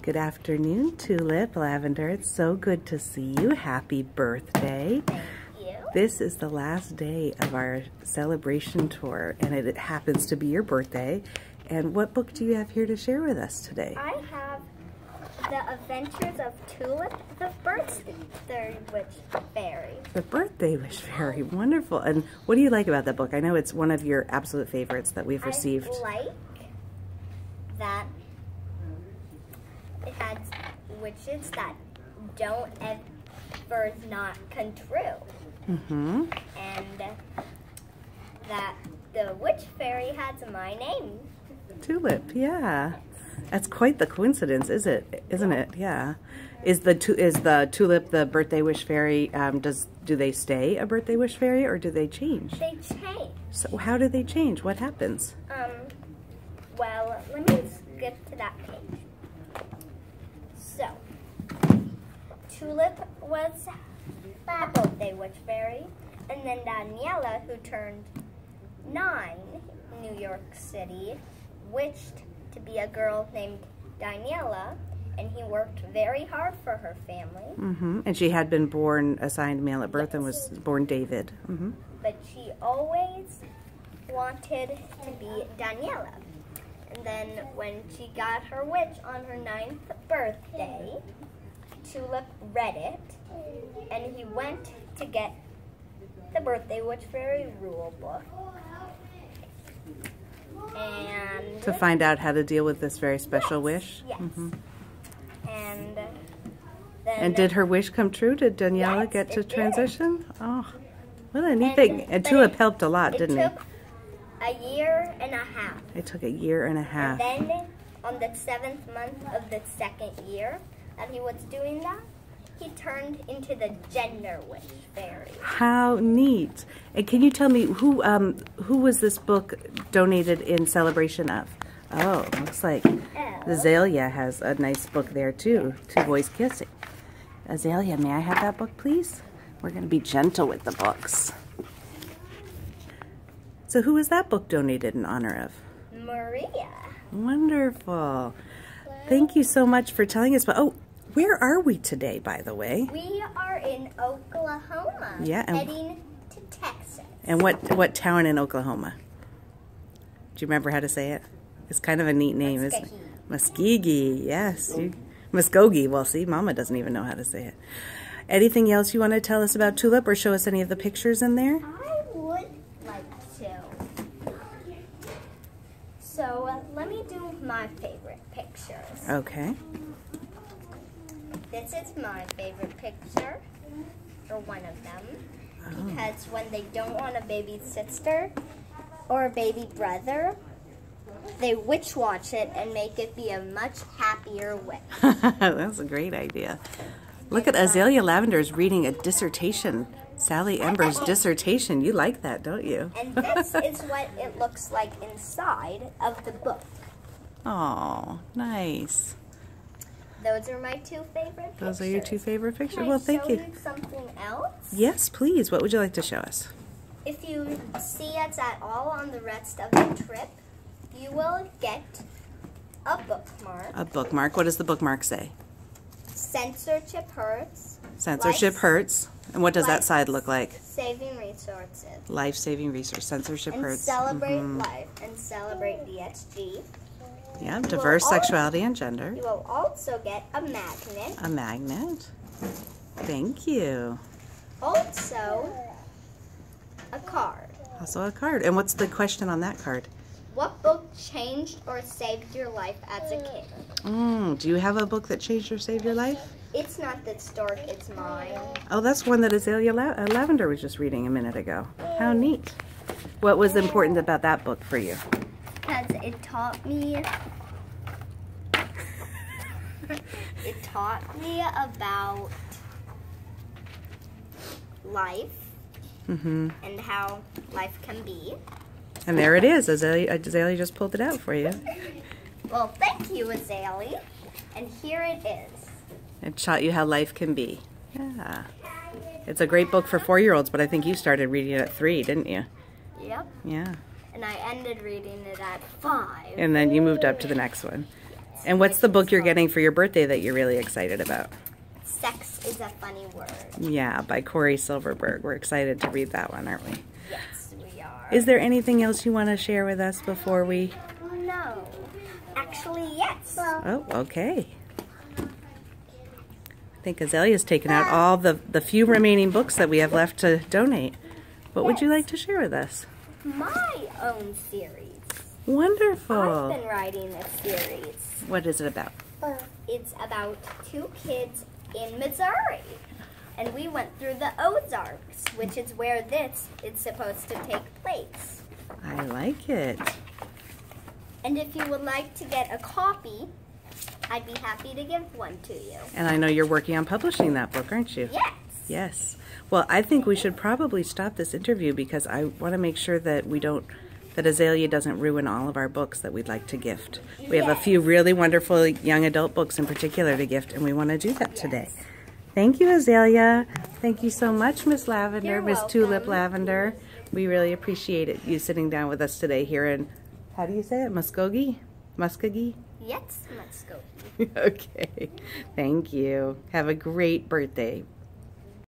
Good afternoon, Tulip Lavender. It's so good to see you. Happy birthday. Thank you. This is the last day of our celebration tour, and it happens to be your birthday. And what book do you have here to share with us today? I have The Adventures of Tulip, the Birthday Wish Fairy. The Birthday Wish Fairy. Wonderful. And what do you like about that book? I know it's one of your absolute favorites that we've received. I like that it has witches that don't ever not come true. Mm-hmm. And that the witch fairy has my name. Tulip, yeah. That's quite the coincidence, isn't it? Yeah. Is the Tulip the Birthday Wish Fairy? Do they stay a Birthday Wish Fairy or do they change? They change. So how do they change? What happens? Well, let me skip to that page. So, Tulip was a Birthday Wish Fairy, and then Daniela, who turned 9 in New York City, wished to be a girl named Daniela, and he worked very hard for her family. Mm-hmm. And she had been born assigned male at birth and was born David. Mm-hmm. But she always wanted to be Daniela. And then when she got her wish on her 9th birthday, Tulip read it, and he went to get the Birthday Wish Fairy rule book. And to find out how to deal with this very special wish? Yes. Mm-hmm. And then... And did her wish come true? Did Daniela get to transition? Did. Oh, what a neat thing. And Tulip helped a lot, didn't he? It took a year and a half. It took a year and a half. And then on the 7th month of the 2nd year that he was doing that, he turned into the Gender Wish Fairy. How neat. And can you tell me who was this book donated in celebration of? Oh, looks like Azalea has a nice book there too, Two Boys Kissing. Azalea, may I have that book, please? We're going to be gentle with the books. So who was that book donated in honor of? Maria. Wonderful. Thank you so much for telling us about... Oh, where are we today, by the way? We are in Oklahoma, heading to Texas. And what town in Oklahoma? Do you remember how to say it? It's kind of a neat name, isn't it? Muskogee, yes. Muskogee. Well, see, Mama doesn't even know how to say it. Anything else you want to tell us about Tulip or show us any of the pictures in there? I would like to. So, let me do my favorite pictures. Okay. This is my favorite picture, or one of them, because when they don't want a baby sister or a baby brother, they witch watch it and make it be a much happier wish. That's a great idea. Look at Azalea Lavender's reading a dissertation, Sally Ember's dissertation. You like that, don't you? And this is what it looks like inside of the book. Oh, nice. Those are my 2 favorite pictures. Those are your 2 favorite pictures? Can well, thank you. Show you something else? Yes, please. What would you like to show us? If you see us at all on the rest of the trip, you will get a bookmark. A bookmark. What does the bookmark say? Censorship hurts. Censorship hurts. And what does that side look like? Saving resources. Life-saving resource. Censorship and hurts. Celebrate life and celebrate DSG. Yeah, diverse sexuality and gender. You will also get a magnet. A magnet. Thank you. Also, a card. Also a card. And what's the question on that card? What book changed or saved your life as a kid? Do you have a book that changed or saved your life? It's not the stork, it's mine. Oh, that's one that Azalea Lavender was just reading a minute ago. How neat. What was important about that book for you? Because it taught me about life and how life can be. And there it is. Azalea just pulled it out for you. Well, thank you, Azalea. And here it is. It taught you how life can be. Yeah. It's a great book for 4-year-olds, but I think you started reading it at 3, didn't you? Yep. Yeah. And I ended reading it at 5. And then you moved up to the next one. And what's the book you're getting for your birthday that you're really excited about? Sex is a Funny Word. Yeah, by Corey Silverberg. We're excited to read that one, aren't we? Yes, we are. Is there anything else you want to share with us before we... No. Actually, yes. Oh, okay. I think Azalea's taken out all the few remaining books that we have left to donate. What would you like to share with us? My own series. Wonderful. I've been writing a series. What is it about? It's about two kids in Missouri. And we went through the Ozarks, which is where this is supposed to take place. I like it. And if you would like to get a copy, I'd be happy to give one to you. And I know you're working on publishing that book, aren't you? Yes. Yes. Well, I think we should probably stop this interview because I want to make sure that that Azalea doesn't ruin all of our books that we'd like to gift. We have a few really wonderful young adult books in particular to gift, and we want to do that today. Thank you, Azalea. Thank you so much, Miss Lavender, Miss Tulip Lavender. We really appreciate it, you sitting down with us today here in, how do you say it, Muskogee? Muskogee? Yes, let's go. Okay. Thank you. Have a great birthday.